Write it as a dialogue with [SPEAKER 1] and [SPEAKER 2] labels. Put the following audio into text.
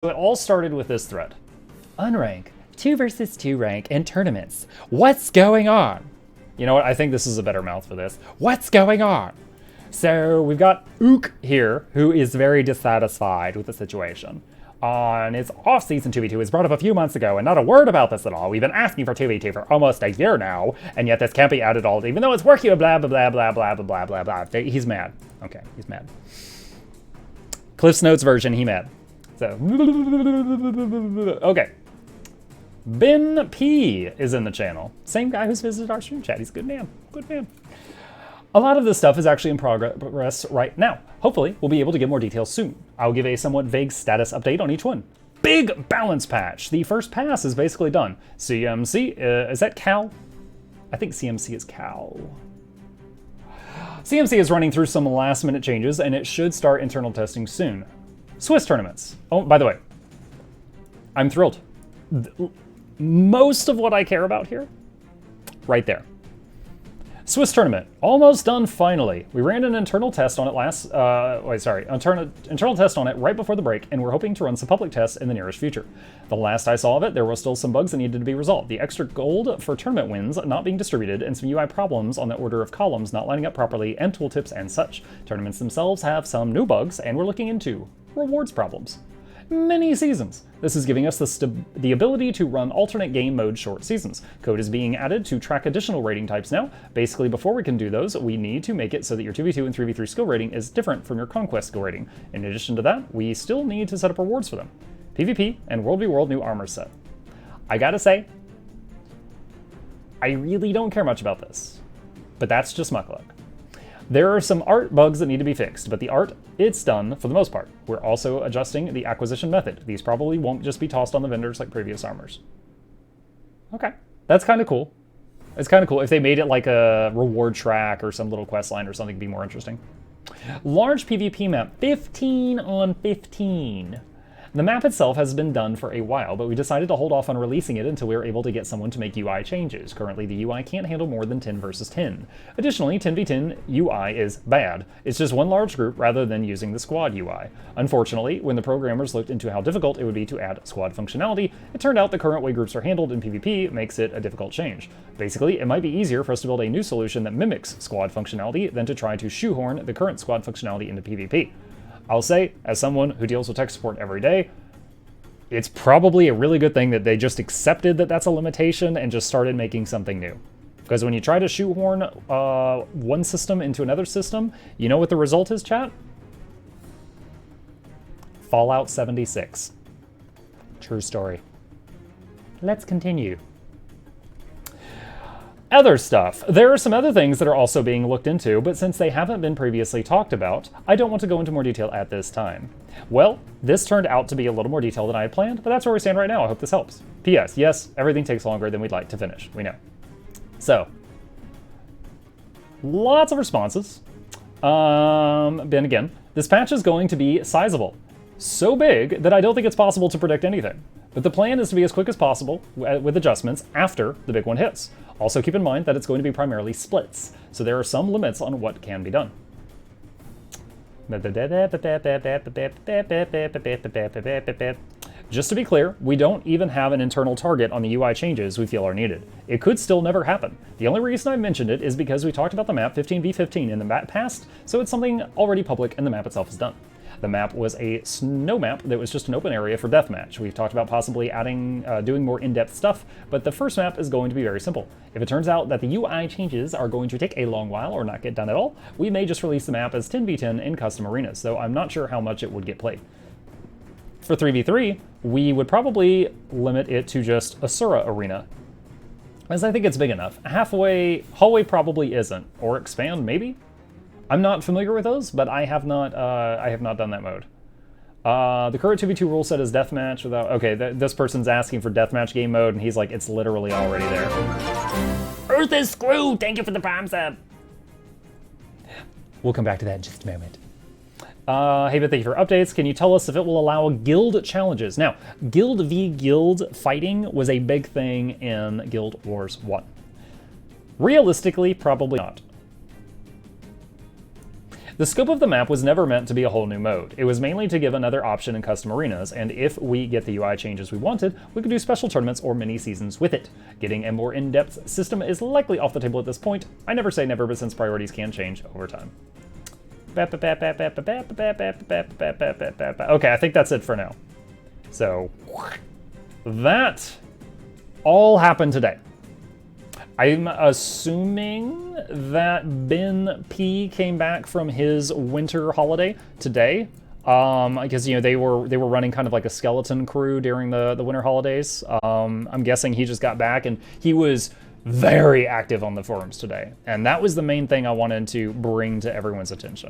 [SPEAKER 1] So it all started with this thread. Unrank, 2 versus 2 rank in tournaments. What's going on? You know what, I think this is a better mouth for this. What's going on? So we've got Ook here, who is very dissatisfied with the situation. On its off-season 2v2 was brought up a few months ago, and not a word about this at all. We've been asking for 2v2 for almost a year now, and yet this can't be added all, even though it's working, blah, blah, blah, blah, blah, blah, blah, blah. He's mad. Okay, he's mad. Cliff's Notes version, he mad. So, okay. Ben P is in the channel. Same guy who's visited our stream chat. He's a good man. Good man. A lot of this stuff is actually in progress right now. Hopefully, we'll be able to get more details soon. I'll give a somewhat vague status update on each one. Big balance patch. The first pass is basically done. CMC, is that Cal? I think CMC is Cal. CMC is running through some last minute changes, and it should start internal testing soon. Swiss tournaments. Oh, by the way, I'm thrilled. Most of what I care about here, right there. Swiss tournament, almost done finally. We ran an internal test on it internal test on it right before the break, and we're hoping to run some public tests in the nearest future. The last I saw of it, there were still some bugs that needed to be resolved. The extra gold for tournament wins not being distributed, and some UI problems on the order of columns not lining up properly, and tooltips and such. Tournaments themselves have some new bugs, and we're looking into rewards problems. Many seasons. This is giving us the ability to run alternate game mode short seasons. Code is being added to track additional rating types now. Basically, before we can do those, we need to make it so that your 2v2 and 3v3 skill rating is different from your conquest skill rating. In addition to that, we still need to set up rewards for them. PvP and World v World new armor set. I gotta say, I really don't care much about this, but that's just muck luck. There are some art bugs that need to be fixed, but the art, it's done for the most part. We're also adjusting the acquisition method. These probably won't just be tossed on the vendors like previous armors. Okay, that's kind of cool. It's kind of cool. If they made it like a reward track or some little quest line or something, it'd be more interesting. Large PvP map, 15 on 15. The map itself has been done for a while, but we decided to hold off on releasing it until we were able to get someone to make UI changes. Currently, the UI can't handle more than 10 versus 10. Additionally, 10v10 UI is bad. It's just one large group rather than using the squad UI. Unfortunately, when the programmers looked into how difficult it would be to add squad functionality, it turned out the current way groups are handled in PvP makes it a difficult change. Basically, it might be easier for us to build a new solution that mimics squad functionality than to try to shoehorn the current squad functionality into PvP. I'll say, as someone who deals with tech support every day, it's probably a really good thing that they just accepted that that's a limitation and just started making something new. Because when you try to shoehorn one system into another system, you know what the result is, chat? Fallout 76. True story. Let's continue. Other stuff. There are some other things that are also being looked into, but since they haven't been previously talked about, I don't want to go into more detail at this time. Well, this turned out to be a little more detail than I had planned, but that's where we stand right now. I hope this helps. P.S. Yes, everything takes longer than we'd like to finish. We know. So, lots of responses. Then again, this patch is going to be sizable. So big that I don't think it's possible to predict anything. But the plan is to be as quick as possible with adjustments after the big one hits. Also keep in mind that it's going to be primarily splits, so there are some limits on what can be done. Just to be clear, we don't even have an internal target on the UI changes we feel are needed. It could still never happen. The only reason I mentioned it is because we talked about the map 15v15 in the map past, so it's something already public and the map itself is done. The map was a snow map that was just an open area for deathmatch. We've talked about possibly adding, doing more in-depth stuff, but the first map is going to be very simple. If it turns out that the UI changes are going to take a long while or not get done at all, we may just release the map as 10v10 in custom arenas, though I'm not sure how much it would get played. For 3v3, we would probably limit it to just Asura Arena, as I think it's big enough. Halfway, hallway probably isn't, or expand maybe? I'm not familiar with those, but I have not done that mode. The current 2v2 rule set is deathmatch without... Okay, this person's asking for deathmatch game mode, and he's like, it's literally already there. Earth is screwed! Thank you for the prime sub! We'll come back to that in just a moment. Hey, but thank you for updates. Can you tell us if it will allow guild challenges? Now, guild v guild fighting was a big thing in Guild Wars 1. Realistically, probably not. The scope of the map was never meant to be a whole new mode. It was mainly to give another option in custom arenas, and if we get the UI changes we wanted, we could do special tournaments or mini-seasons with it. Getting a more in-depth system is likely off the table at this point. I never say never, but since priorities can change over time. Okay, I think that's it for now. So, that all happened today. I'm assuming that Ben P came back from his winter holiday today, because they were running kind of like a skeleton crew during the winter holidays. I'm guessing he just got back, and he was very active on the forums today, and that was the main thing I wanted to bring to everyone's attention.